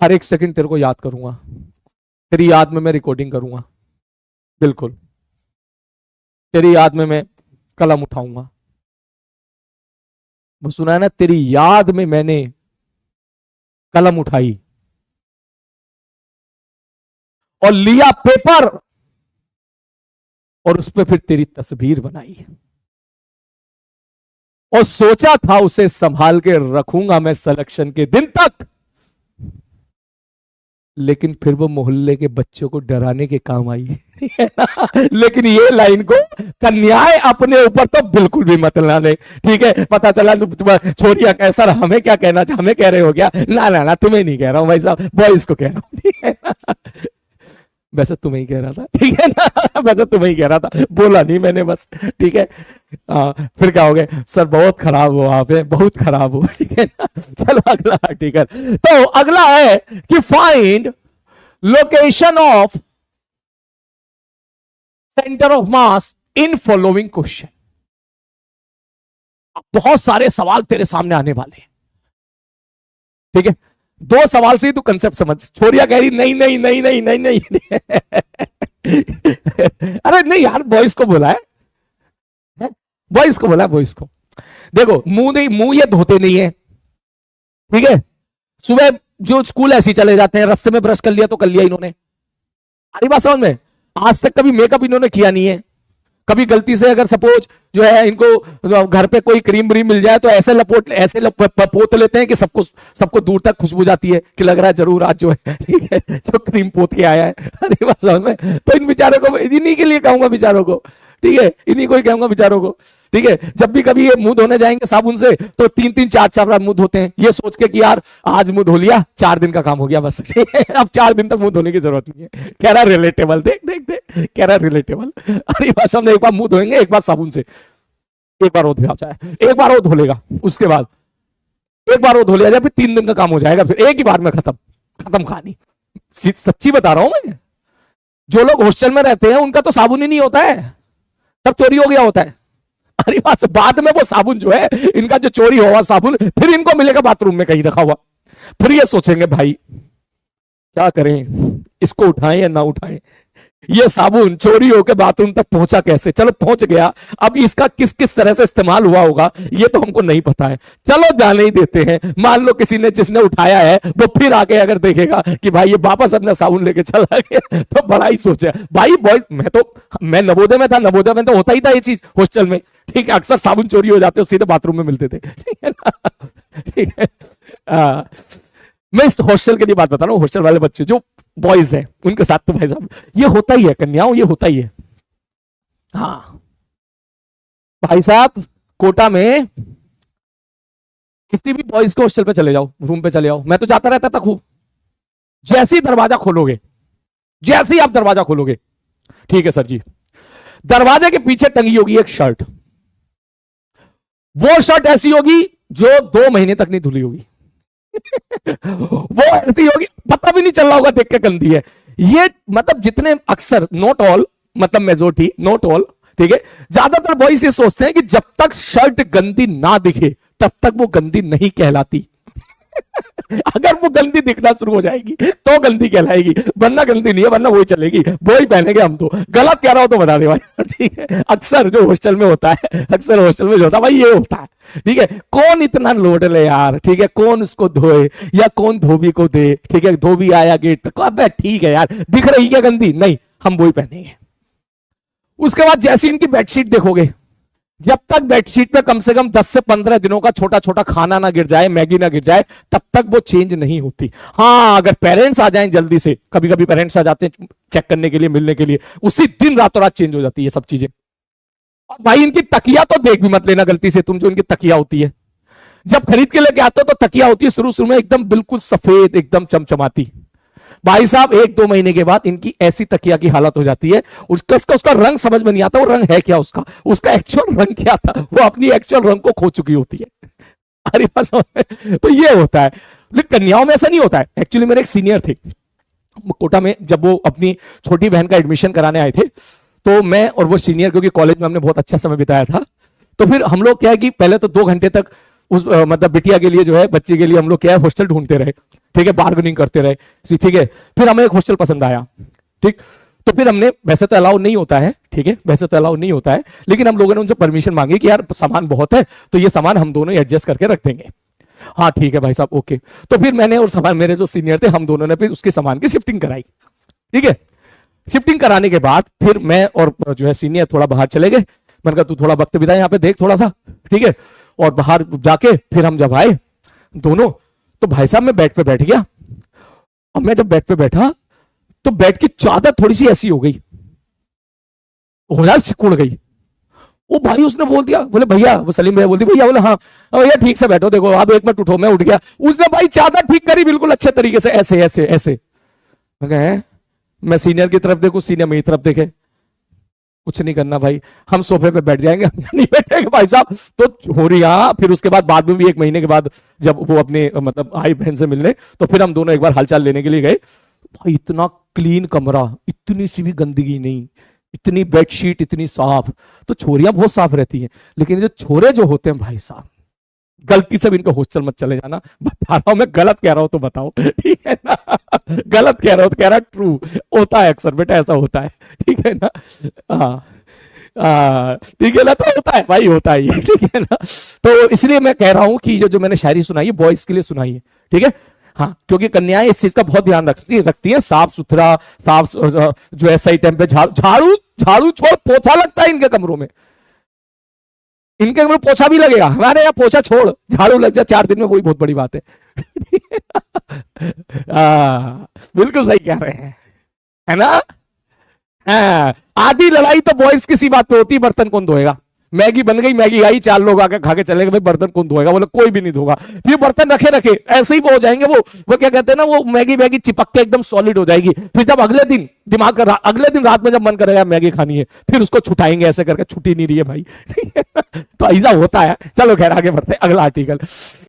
हर एक सेकंड तेरे को याद करूंगा, तेरी याद में मैं रिकॉर्डिंग करूंगा, बिल्कुल तेरी याद में मैं कलम उठाऊंगा। वो सुना है ना, तेरी याद में मैंने कलम उठाई और लिया पेपर और उस पर फिर तेरी तस्वीर बनाई और सोचा था उसे संभाल के रखूंगा मैं सिलेक्शन के दिन तक, लेकिन फिर वो मोहल्ले के बच्चों को डराने के काम आई है ना? लेकिन ये लाइन को कन्याएं अपने ऊपर तो बिल्कुल भी मत लाने, ठीक है? पता चला छोड़िया कैसा, हमें क्या कहना, हमें कह रहे हो क्या? ना ना ना, तुम्हें नहीं कह रहा हूं भाई साहब, बॉयज को कह रहा हूं, ठीक है ना? वैसे तुम्हें ही कह रहा था, ठीक है ना? वैसे तुम्हें ही कह रहा था, बोला नहीं मैंने बस, ठीक है? फिर क्या हो गया सर, बहुत खराब हो आप, बहुत खराब हो, ठीक है ना? चलो अगला आर्टिकल। तो अगला है कि find location of centre of mass in following question. बहुत सारे सवाल तेरे सामने आने वाले हैं, ठीक है? 2 सवाल से ही तू कंसेप्ट समझ। छोरिया कह रही नहीं नहीं नहीं नहीं नहीं नहीं, अरे नहीं यार, बॉयज को बोला है, बॉयज को बोला है, बॉयज को। देखो मुंह नहीं, मुंह ये धोते नहीं है, ठीक है? सुबह जो स्कूल ऐसे चले जाते हैं, रास्ते में ब्रश कर लिया तो कर लिया इन्होंने, अरे बात समझ में? आज तक कभी मेकअप इन्होंने किया नहीं है, कभी गलती से अगर सपोज जो है इनको घर पे कोई क्रीम व्रीम मिल जाए तो ऐसे पोत लेते हैं कि सबको दूर तक खुशबू जाती है कि लग रहा है जरूर आज जो है, ठीक है, जो क्रीम पोत के आया है। अरे बात समझ में? तो इन बेचारों को, इन्हीं के लिए कहूंगा बेचारों को, ठीक है? इन्हीं को ही कहूंगा बेचारों को, ठीक है? जब भी कभी ये मुंह धोने जाएंगे साबुन से तो 3-3 4-4 बार मुंह धोते हैं, ये सोच के कि यार आज मुंह धो लिया, 4 दिन का काम हो गया बस, ठीक है? अब 4 दिन तक मुंह धोने की जरूरत नहीं है। कह रहा रिलेटेबल, देख देख देख, कह रहा रिलेटेबल। अरे भाषा में एक बार मुंह धोएंगे, एक बार साबुन से, एक बार वो धो जाए, एक बार वो धो लेगा, उसके बाद एक बार वो धो लिया जाए, फिर 3 दिन का काम हो जाएगा, फिर एक ही बार में खत्म कहानी। सच्ची बता रहा हूं मैं, जो लोग हॉस्टल में रहते हैं उनका तो साबुन ही नहीं होता है, सब चोरी हो गया होता है। अरे बाद में वो साबुन जो है, इनका जो चोरी हुआ साबुन, फिर इनको मिलेगा बाथरूम में कहीं रखा हुआ, फिर ये सोचेंगे भाई क्या करें, इसको उठाएं या ना उठाएं, ये साबुन चोरी होकर बाथरूम तक पहुंचा कैसे? चलो पहुंच गया, अब इसका किस किस तरह से इस्तेमाल हुआ होगा ये तो हमको नहीं पता है, चलो जाने ही देते हैं। मान लो किसी ने, जिसने उठाया है वो फिर आके अगर देखेगा कि भाई ये वापस अपना साबुन लेके चला गया तो बड़ा ही सोचा भाई। बॉय मैं नवोदय में था, नवोदय में तो होता ही था ये चीज हॉस्टल में, ठीक है? अक्सर साबुन चोरी हो जाते, सीधे बाथरूम में मिलते थे, ठीक है ना? ठीक है, मैं इस हॉस्टल के लिए बात बता रहा हूँ, हॉस्टल वाले बच्चे जो बॉयज हैं उनके साथ तो भाई साहब ये होता ही है, कन्याओं ये होता ही है। हाँ भाई साहब, कोटा में किसी भी बॉयज के हॉस्टल पे चले जाओ, रूम पे चले जाओ, मैं तो जाता रहता था खूब। जैसे ही दरवाजा खोलोगे, जैसे ही आप दरवाजा खोलोगे, ठीक है सर जी, दरवाजे के पीछे टंगी होगी एक शर्ट, वो शर्ट ऐसी होगी जो 2 महीने तक नहीं धुली होगी। वो ऐसी होगी, पता भी नहीं चल रहा होगा, देख के गंदी है ये। मतलब जितने अक्सर, नॉट ऑल, मतलब मेजोरिटी, नॉट ऑल, ठीक है, ज्यादातर बॉयज ये सोचते हैं कि जब तक शर्ट गंदी ना दिखे तब तक वो गंदी नहीं कहलाती। अगर वो गंदी दिखना शुरू हो जाएगी तो गंदी कहलाएगी, वरना गंदी नहीं है, वरना वही चलेगी, वही पहनेंगे हम तो। गलत कह रहा हो तो बता दे भाई, ठीक है? अक्सर जो हॉस्टल में होता है, अक्सर हॉस्टल में जो होता है भाई ये होता है, ठीक है? कौन इतना लोड ले यार, ठीक है? कौन उसको धोए या कौन धोबी को दे, ठीक है? धोबी आया गेट पे, अबे ठीक है यार, दिख रही क्या गंदी? नहीं, हम वही पहनेंगे। उसके बाद जैसी इनकी बेडशीट देखोगे, जब तक बेडशीट पे कम से कम 10 से 15 दिनों का छोटा छोटा खाना ना गिर जाए, मैगी ना गिर जाए, तब तक वो चेंज नहीं होती। हाँ, अगर पेरेंट्स आ जाएं जल्दी से, कभी कभी पेरेंट्स आ जाते हैं चेक करने के लिए, मिलने के लिए, उसी दिन रातों रात चेंज हो जाती है सब चीजें। और भाई इनकी तकिया तो देख भी मत लेना गलती से तुम, जो इनकी तकिया होती है जब खरीद के लेके आते हो तो तकिया होती है शुरू शुरू में एकदम बिल्कुल सफेद, एकदम चमचमाती। भाई साहब 1-2 महीने के बाद इनकी ऐसी तकिया की हालत हो जाती है, उसका रंग समझ में नहीं आता, वो रंग है क्या, उसका एक्चुअल रंग क्या था, वो अपनी एक्चुअल रंग को खो चुकी होती है। अरे तो ये होता है, लेकिन कन्याओं में ऐसा नहीं होता है। एक्चुअली मेरे एक सीनियर थे कोटा में, जब वो अपनी छोटी बहन का एडमिशन कराने आए थे, तो मैं और वो सीनियर, क्योंकि कॉलेज में हमने बहुत अच्छा समय बिताया था, तो फिर हम लोग क्या है कि पहले तो 2 घंटे तक उस मतलब बिटिया के लिए जो है, बच्चे के लिए हम लोग क्या है हॉस्टल ढूंढते रहे। ठीक है, बार्गेनिंग करते रहे, ठीक है। फिर हमें एक हॉस्टल पसंद आया, ठीक। तो फिर हमने, वैसे तो अलाउ नहीं होता है, ठीक है, वैसे तो अलाउ नहीं होता है, लेकिन हम लोगों ने उनसे परमिशन मांगी कि यार सामान बहुत है तो ये सामान हम दोनों एडजस्ट करके रख देंगे। हाँ ठीक है भाई साहब, ओके। तो फिर मैंने और सामान, मेरे जो सीनियर थे, हम दोनों ने फिर उसके सामान की शिफ्टिंग कराई, ठीक है। शिफ्टिंग कराने के बाद फिर मैं और जो है सीनियर थोड़ा बाहर चले गए। मैंने कहा तू थोड़ा वक्त बिता यहाँ पे, देख थोड़ा सा, ठीक है। और बाहर जाके फिर हम जब आए दोनों, तो भाई साहब मैं बेड पे बैठ गया। अब मैं जब बेड पे बैठा तो बेड की चादर थोड़ी सी ऐसी हो गई, हो यार सिकुड़ गई। वो भाई उसने बोल दिया, बोले भैया, वो सलीम भैया बोलती, भैया, बोले हाँ भैया ठीक से बैठो, देखो आप एक मिनट उठो। मैं उठ गया, उसने भाई चादर ठीक करी बिल्कुल अच्छे तरीके से, ऐसे ऐसे ऐसे। मैं सीनियर की तरफ देखूं, सीनियर मेरी तरफ देखे, कुछ नहीं करना भाई, हम सोफे पे बैठ जाएंगे, हम नहीं बैठेंगे भाई साहब। तो हो रही, हाँ। फिर उसके बाद में भी 1 महीने के बाद जब वो अपने मतलब आई बहन से मिलने, तो फिर हम दोनों एक बार हालचाल लेने के लिए गए। भाई इतना क्लीन कमरा, इतनी सी भी गंदगी नहीं, इतनी बेडशीट इतनी साफ। तो छोरियां बहुत साफ रहती हैं, लेकिन जो छोरे जो होते हैं भाई साहब, गलती से भी इनका हॉस्टल मत चले जाना, बता रहा हूं मैं, गलत कह रहा हूं तो बताओ, ठीक है ना। गलत कह रहा हूं तो कह रहा, ट्रू होता है अक्सर बेटा, ऐसा होता है, ठीक है ना। ठीक है ना, तो होता है भाई, होता है ये, ठीक है ना। तो इसलिए मैं कह रहा हूं कि जो मैंने शायरी सुनाई है बॉयज के लिए सुनाई है, ठीक है। हाँ, क्योंकि कन्याएं इस चीज का बहुत ध्यान रखती है, साफ सुथरा, साफ जो है सही टाइम पे झाड़ू झाड़ू छोड़ पोछा लगता है इनके कमरों में, इनके कमरों पोछा भी लगेगा, हमारे यहाँ पोछा छोड़ झाड़ू लग जाए 4 दिन में, वही बहुत बड़ी बात है। बिल्कुल सही कह रहे हैं, है ना। हाँ, आधी लड़ाई तो बॉयज किसी बात पे होती है, बर्तन कौन धोएगा। मैगी बन गई, मैगी आई, 4 लोग आके खा के चले गए, भाई बर्तन कौन धोएगा, बोले कोई भी नहीं धोगा। फिर बर्तन रखे रखे ऐसे ही वो हो जाएंगे, वो क्या कहते हैं ना, वो मैगी मैगी चिपक के एकदम सॉलिड हो जाएगी। फिर जब अगले दिन दिमाग का, अगले दिन रात में जब मन करेगा मैगी खानी है, फिर उसको छुटाएंगे, ऐसे करके छुट्टी नहीं रही है भाई। तो ऐसा होता है। चलो खैर आगे बढ़ते हैं, अगला आर्टिकल।